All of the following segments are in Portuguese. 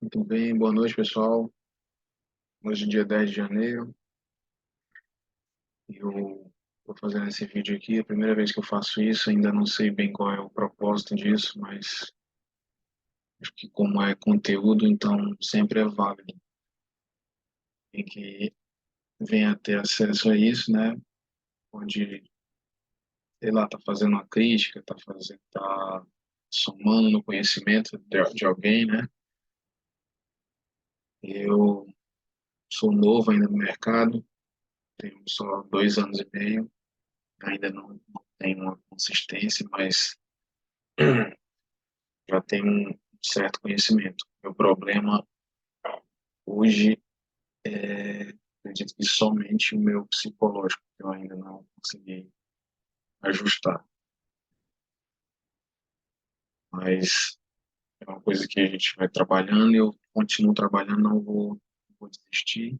Muito bem, boa noite, pessoal. Hoje é dia 10 de janeiro e eu estou fazendo esse vídeo aqui. É a primeira vez que eu faço isso, ainda não sei bem qual é o propósito disso, mas acho que como é conteúdo, então sempre é válido. Quem que venha ter acesso a isso, né? Pode, sei lá, tá fazendo uma crítica, tá somando no conhecimento de alguém, né? Eu sou novo ainda no mercado, tenho só 2 anos e meio, ainda não tenho uma consistência, mas já tenho um certo conhecimento. Meu problema hoje é, acredito que somente o meu psicológico, que eu ainda não consegui ajustar. Mas é uma coisa que a gente vai trabalhando e eu continuo trabalhando, não vou desistir.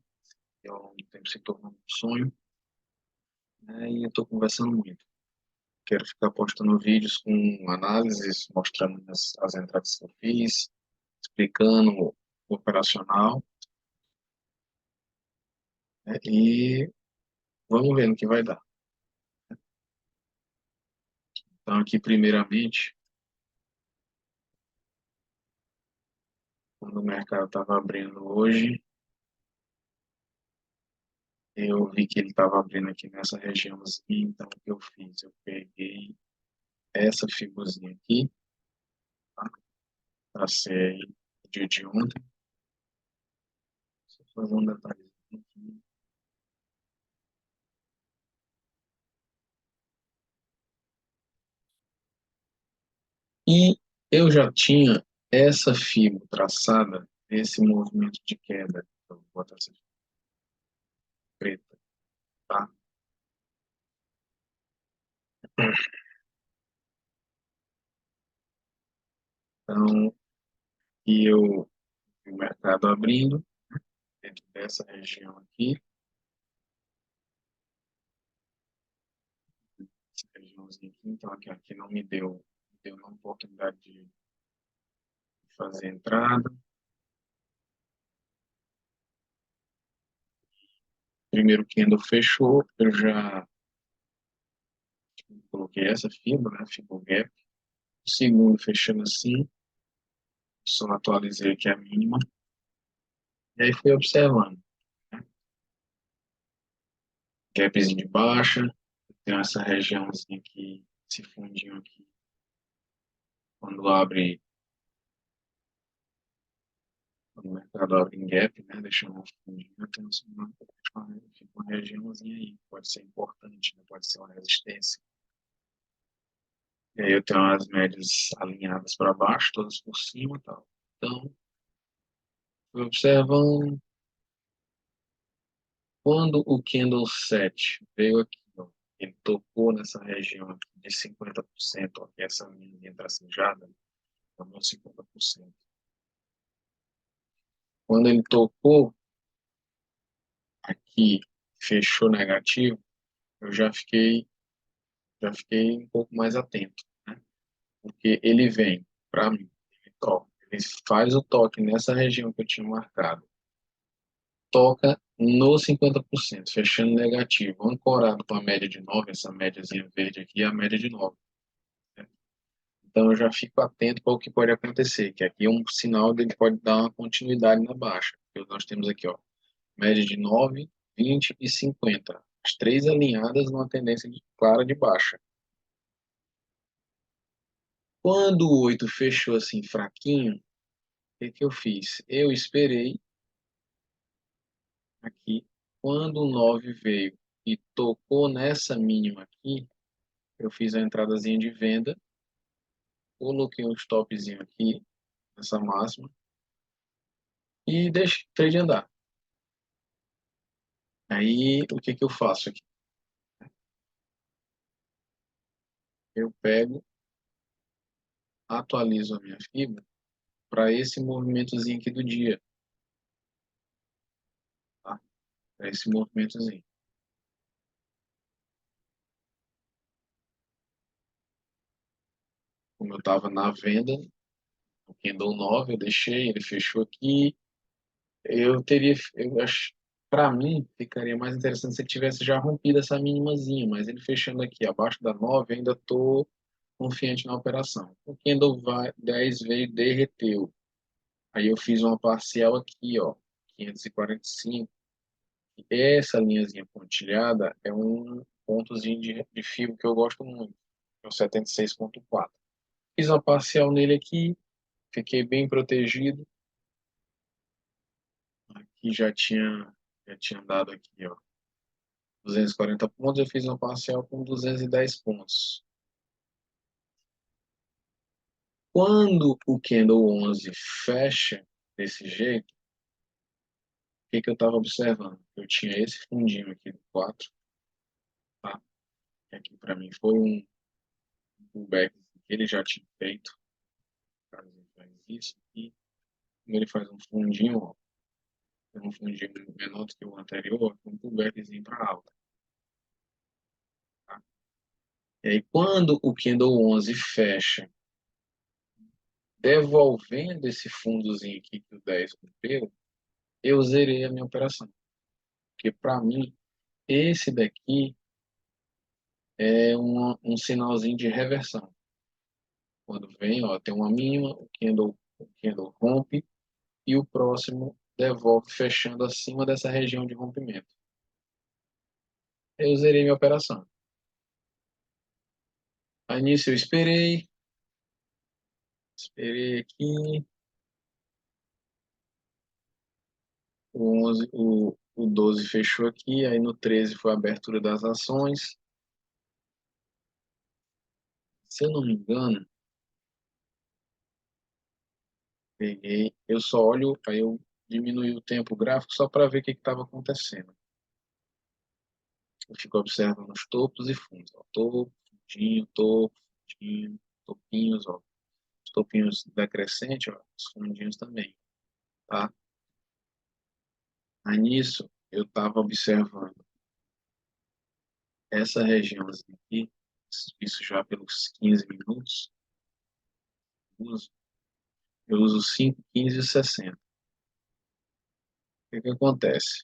Eu tempo se tornou um sonho, né, e eu estou conversando muito. Quero ficar postando vídeos com análises, mostrando as entradas que eu fiz, explicando o operacional, né, e vamos ver no que vai dar. Então, aqui, primeiramente, quando o mercado estava abrindo hoje, eu vi que ele estava abrindo aqui nessa regiãozinha, então o que eu fiz? Eu peguei essa figurinha aqui, tá? Tracei o dia de ontem, só fazer um detalhezinho aqui. E eu já tinha essa fibra traçada, esse movimento de queda, eu vou botar essa preta, tá? Então, e eu vi o mercado abrindo dentro dessa região aqui, essa regiãozinha aqui, então aqui não me deu uma oportunidade de fazer entrada. Primeiro candle fechou, eu já coloquei essa fibra, né, ficou gap. O segundo fechando assim, só atualizei aqui a mínima, e aí fui observando, né, gapzinho de baixa, tem essa regiãozinha aqui, esse fundinho aqui, quando abre, quando o mercado abre em gap, né, deixando um fundinho, tem uma regiãozinha aí, pode ser importante, né, pode ser uma resistência. E aí eu tenho as médias alinhadas para baixo, todas por cima e tal. Então, fui observando. Quando o Kindle 7 veio aqui, ó, ele tocou nessa região aqui de 50%, ó, que é essa linha tracejada, tomou 50%. Quando ele tocou aqui, fechou negativo, eu já fiquei um pouco mais atento, né? Porque ele vem para mim, ele faz o toque nessa região que eu tinha marcado, toca no 50%, fechando negativo, ancorado com a média de 9, essa médiazinha verde aqui é a média de 9. Então eu já fico atento para o que pode acontecer, que aqui é um sinal dele pode dar uma continuidade na baixa. Porque nós temos aqui, ó, média de 9, 20 e 50. As três alinhadas numa tendência clara de baixa. Quando o 8 fechou assim fraquinho, o que eu fiz? Eu esperei aqui. Quando o 9 veio e tocou nessa mínima aqui, eu fiz a entradazinha de venda, coloquei um stopzinho aqui, nessa máxima, e deixei o trade andar. Aí, o que eu faço aqui? Eu pego, atualizo a minha fibra para esse movimentozinho aqui do dia, tá? Para esse movimentozinho. Como eu estava na venda, O candle 9 eu deixei, ele fechou aqui. Eu acho, para mim, ficaria mais interessante se ele tivesse já rompido essa minimazinha, mas ele fechando aqui abaixo da 9, ainda estou confiante na operação. O candle 10 veio, derreteu. Aí eu fiz uma parcial aqui, ó, 545. Essa linhazinha pontilhada é um pontozinho de fibra que eu gosto muito, é o 76,4. Fiz uma parcial nele aqui, fiquei bem protegido. Aqui já tinha dado aqui, ó, 240 pontos, eu fiz uma parcial com 210 pontos. Quando o candle 11 fecha desse jeito, o que que eu estava observando? Eu tinha esse fundinho aqui do 4, tá? Que aqui para mim foi um pullback que ele já tinha feito. Caso ele faz isso aqui, ele faz um fundinho, ó, um fundinho menor do que o anterior, um pullbackzinho para alta. Tá? E aí, quando o candle 11 fecha, devolvendo esse fundozinho aqui que o 10 rompeu, eu zerei a minha operação. Porque para mim, esse daqui é um sinalzinho de reversão. Quando vem, ó, tem uma mínima, o candle rompe e o próximo devolve fechando acima dessa região de rompimento. Eu zerei minha operação. Aí nisso eu esperei aqui, o 12 fechou aqui, aí no 13 foi a abertura das ações. Se eu não me engano, eu só olho, aí eu diminui o tempo gráfico só para ver o que estava acontecendo. Eu fico observando os topos e fundos, ó, topo, fundinho, topinhos, ó, os topinhos decrescentes, ó, os fundinhos também, tá? Aí nisso, eu estava observando essa regiãozinha aqui, isso já pelos 15 minutos, eu uso 5, 15 e 60. O que que acontece?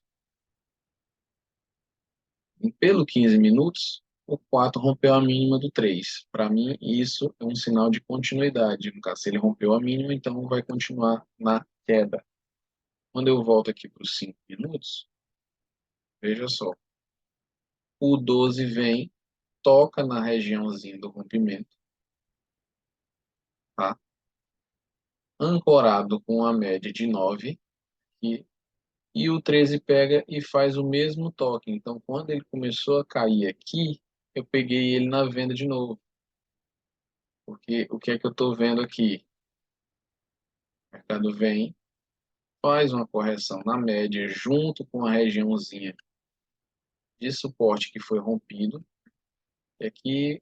Pelo 15 minutos, o 4 rompeu a mínima do 3. Para mim, isso é um sinal de continuidade. No caso, se ele rompeu a mínima, então vai continuar na queda. Quando eu volto aqui para os 5 minutos, veja só, o 12 vem, toca na regiãozinha do rompimento, tá? Ancorado com a média de 9, e o 13 pega e faz o mesmo toque. Então, quando ele começou a cair aqui, eu peguei ele na venda de novo. Porque o que é que eu estou vendo aqui? O mercado vem, faz uma correção na média junto com a regiãozinha de suporte que foi rompido. E aqui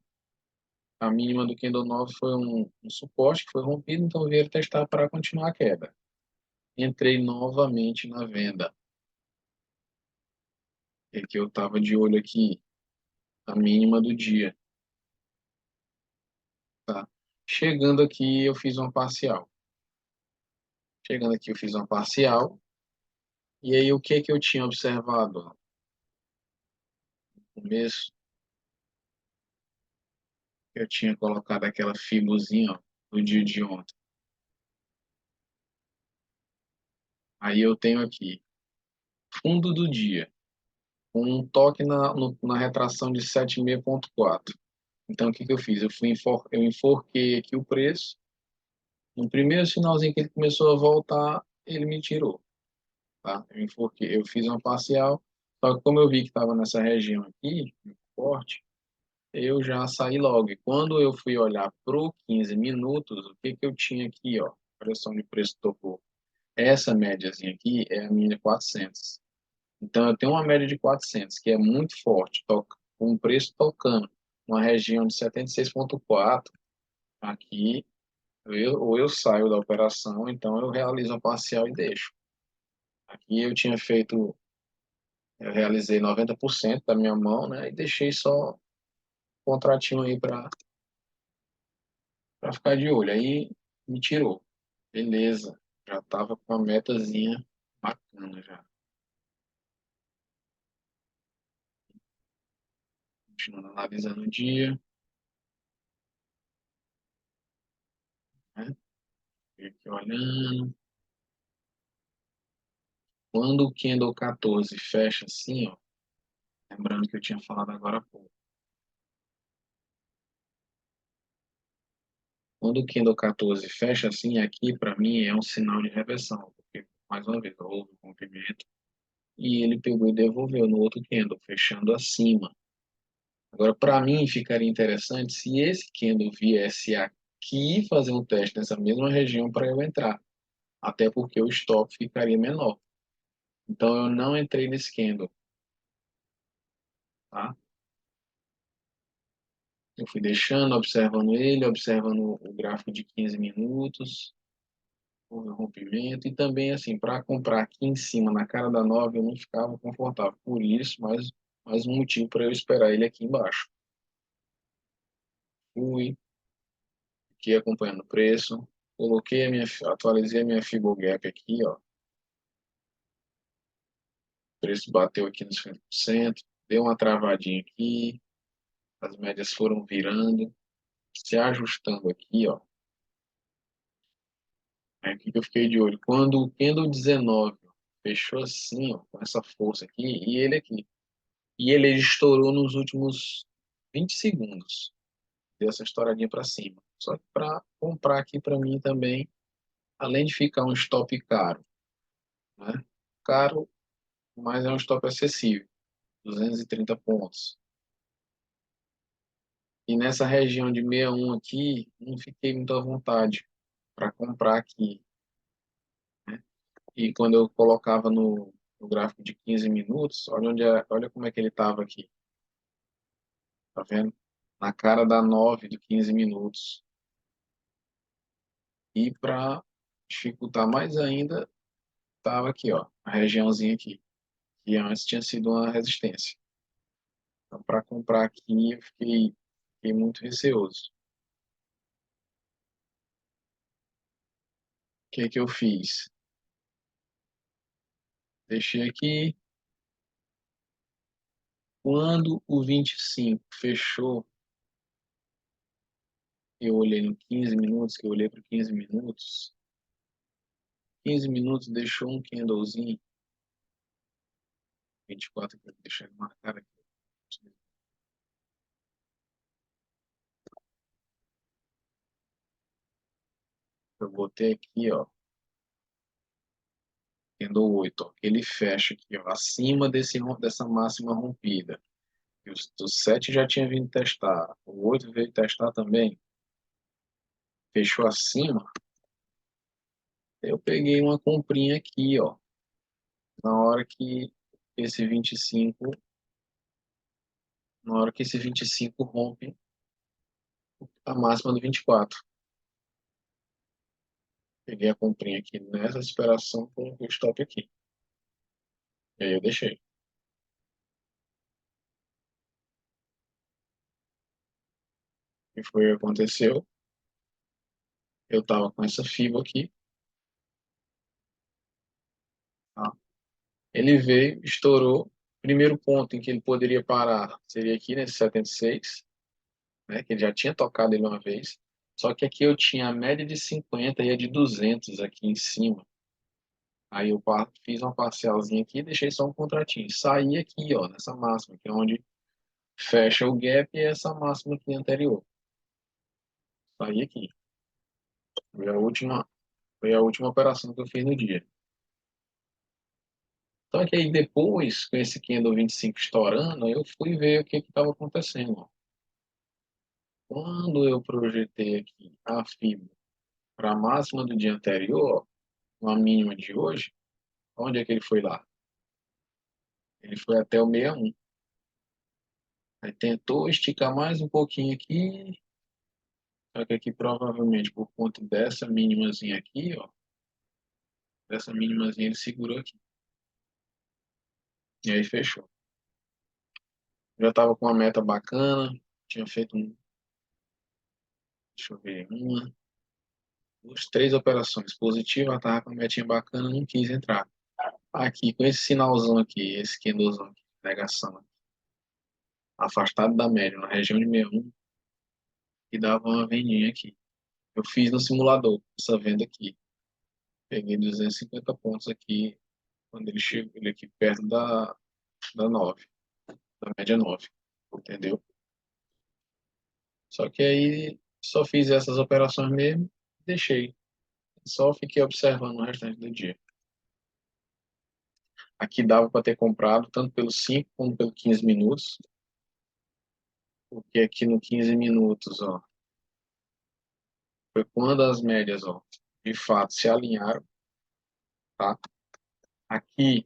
a mínima do candle 9 foi um suporte que foi rompido, então eu vieram testar para continuar a queda. Entrei novamente na venda. É que eu estava de olho aqui, a mínima do dia. Tá? Chegando aqui, eu fiz uma parcial. Chegando aqui, eu fiz uma parcial. E aí, o que que eu tinha observado no começo? Eu tinha colocado aquela fibuzinha, ó, no dia de ontem. Aí eu tenho aqui, fundo do dia, com um toque na retração de 76,4. Então, o que que eu fiz? Eu enforquei aqui o preço. No primeiro sinalzinho que ele começou a voltar, ele me tirou. Tá? Eu enforquei, eu fiz uma parcial, só que como eu vi que estava nessa região aqui, forte, eu já saí logo. E quando eu fui olhar pro 15 minutos, o que que eu tinha aqui, ó? Pressão de preço tocou. Essa médiazinha aqui é a minha 400. Então eu tenho uma média de 400, que é muito forte, toca, com o preço tocando uma região de 76,4. Aqui ou eu saio da operação, então eu realizo a parcial e deixo. Aqui eu realizei 90% da minha mão, né? E deixei só um contratinho aí para ficar de olho. Aí me tirou. Beleza. Já tava com a metazinha bacana já. Continuando analisando o dia, né? Fiquei aqui olhando. Quando o candle 14 fecha assim, ó, lembrando que eu tinha falado agora há pouco. Quando o candle 14 fecha assim, aqui para mim é um sinal de reversão, porque mais uma vez houve um rompimento e ele pegou e devolveu no outro candle, fechando acima. Agora, para mim, ficaria interessante se esse candle viesse aqui fazer um teste nessa mesma região para eu entrar, até porque o stop ficaria menor. Então, eu não entrei nesse candle, tá? Eu fui deixando, observando ele, observando o gráfico de 15 minutos, o rompimento, e também, assim, para comprar aqui em cima, na cara da 9 eu não ficava confortável. Por isso, mais um motivo para eu esperar ele aqui embaixo. Fui, aqui acompanhando o preço, atualizei a minha Fibogap aqui, ó. O preço bateu aqui nos 50%, deu uma travadinha aqui, as médias foram virando, se ajustando aqui, ó. Aí o que que eu fiquei de olho? Quando o candle 19 fechou assim, ó, com essa força aqui, e ele aqui. E ele estourou nos últimos 20 segundos. Deu essa estouradinha para cima. Só que para comprar aqui para mim também, além de ficar um stop caro, né? Caro, mas é um stop acessível, 230 pontos. E nessa região de 61 aqui, não fiquei muito à vontade para comprar aqui, né? E quando eu colocava no gráfico de 15 minutos, olha como é que ele estava aqui, tá vendo? Na cara da 9 do 15 minutos. E para dificultar mais ainda, estava aqui, ó, a regiãozinha aqui, que antes tinha sido uma resistência. Então, para comprar aqui, fiquei muito receoso. O que que eu fiz? Deixei aqui. Quando o 25 fechou, eu olhei no 15 minutos, que eu olhei para 15 minutos. 15 minutos deixou um candlezinho, 24 que eu deixei marcar aqui. Eu botei aqui, ó, candle 8, ó, ele fecha aqui, ó, acima dessa máxima rompida. E o 7 já tinha vindo testar, o 8 veio testar também, fechou acima. Eu peguei uma comprinha aqui, ó, na hora que esse 25, na hora que esse 25 rompe a máxima do 24. Peguei a comprinha aqui nessa esperação com o stop aqui. E aí eu deixei. E foi o que aconteceu. Eu tava com essa FIBA aqui, tá? Ele veio, estourou. Primeiro ponto em que ele poderia parar seria aqui nesse 76, né? Que ele já tinha tocado ele uma vez. Só que aqui eu tinha a média de 50 e a de 200 aqui em cima. Aí eu fiz uma parcialzinha aqui e deixei só um contratinho. Saí aqui, ó, nessa máxima, que é onde fecha o gap e essa máxima aqui anterior. Saí aqui. Foi a última, foi a última operação que eu fiz no dia. Só que aí depois, com esse candle 25 estourando, eu fui ver o que estava acontecendo, ó. Quando eu projetei aqui a fibra para a máxima do dia anterior, ó, a mínima de hoje, onde é que ele foi lá? Ele foi até o 61. Aí tentou esticar mais um pouquinho aqui, só que aqui provavelmente por conta dessa mínimazinha aqui, ó, dessa mínimazinha ele segurou aqui. E aí fechou. Já estava com uma meta bacana, tinha feito deixa eu ver, uma, As 3 operações positivas, ela estava com a metinha bacana, não quis entrar. Aqui, com esse sinalzão aqui, esse candlezão aqui, negação, afastado da média, na região de 61, e dava uma vendinha aqui. Eu fiz no simulador, essa venda aqui. Peguei 250 pontos aqui, quando ele chegou, ele aqui perto da 9, da média 9, entendeu? Só que aí, só fiz essas operações mesmo, deixei. Só fiquei observando o restante do dia. Aqui dava para ter comprado tanto pelos 5 como pelos 15 minutos, porque aqui no 15 minutos, ó, foi quando as médias, ó, de fato se alinharam, tá? Aqui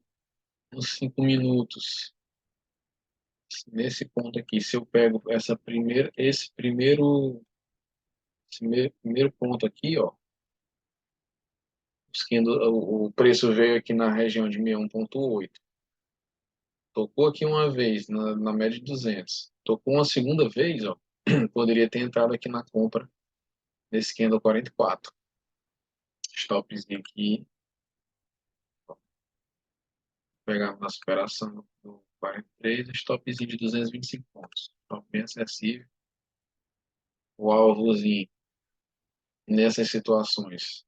nos 5 minutos, nesse ponto aqui, se eu pego esse primeiro ponto aqui, ó, o preço veio aqui na região de 61,8. Tocou aqui uma vez na média de 200. Tocou uma segunda vez, ó, poderia ter entrado aqui na compra nesse candle 44. Stopzinho aqui, ó, pegar na superação do 43, stopzinho de 225 pontos. Stop bem acessível. O alvozinho nessas situações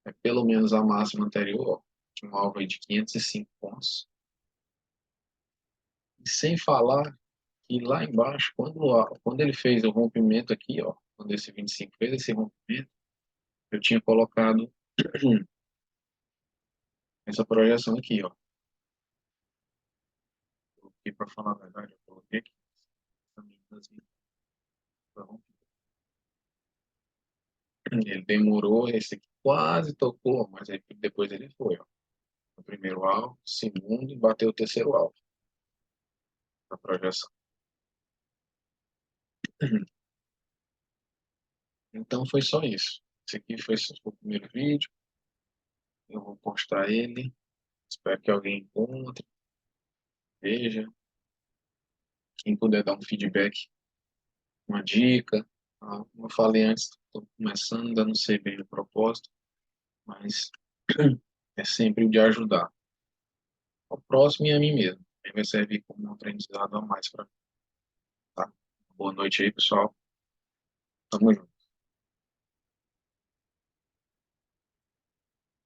é pelo menos a máxima anterior, ó, tinha um alvo aí de 505 pontos. E sem falar que lá embaixo, quando ele fez o rompimento aqui, ó, quando esse 25 fez esse rompimento, eu tinha colocado essa projeção aqui, ó. Coloquei para falar a verdade, eu coloquei aqui. Ele demorou, esse aqui quase tocou, mas aí depois ele foi, ó. O primeiro alvo, segundo, e bateu o terceiro alvo na projeção. Então foi só isso. Esse aqui foi o primeiro vídeo. Eu vou postar ele. Espero que alguém encontre, veja. Quem puder dar um feedback, uma dica. Tá? Como eu falei antes, estou começando, ainda não sei bem o propósito, mas é sempre o de ajudar ao próximo e a mim mesmo. Aí vai servir como um aprendizado a mais para mim. Tá? Boa noite aí, pessoal. Tamo junto.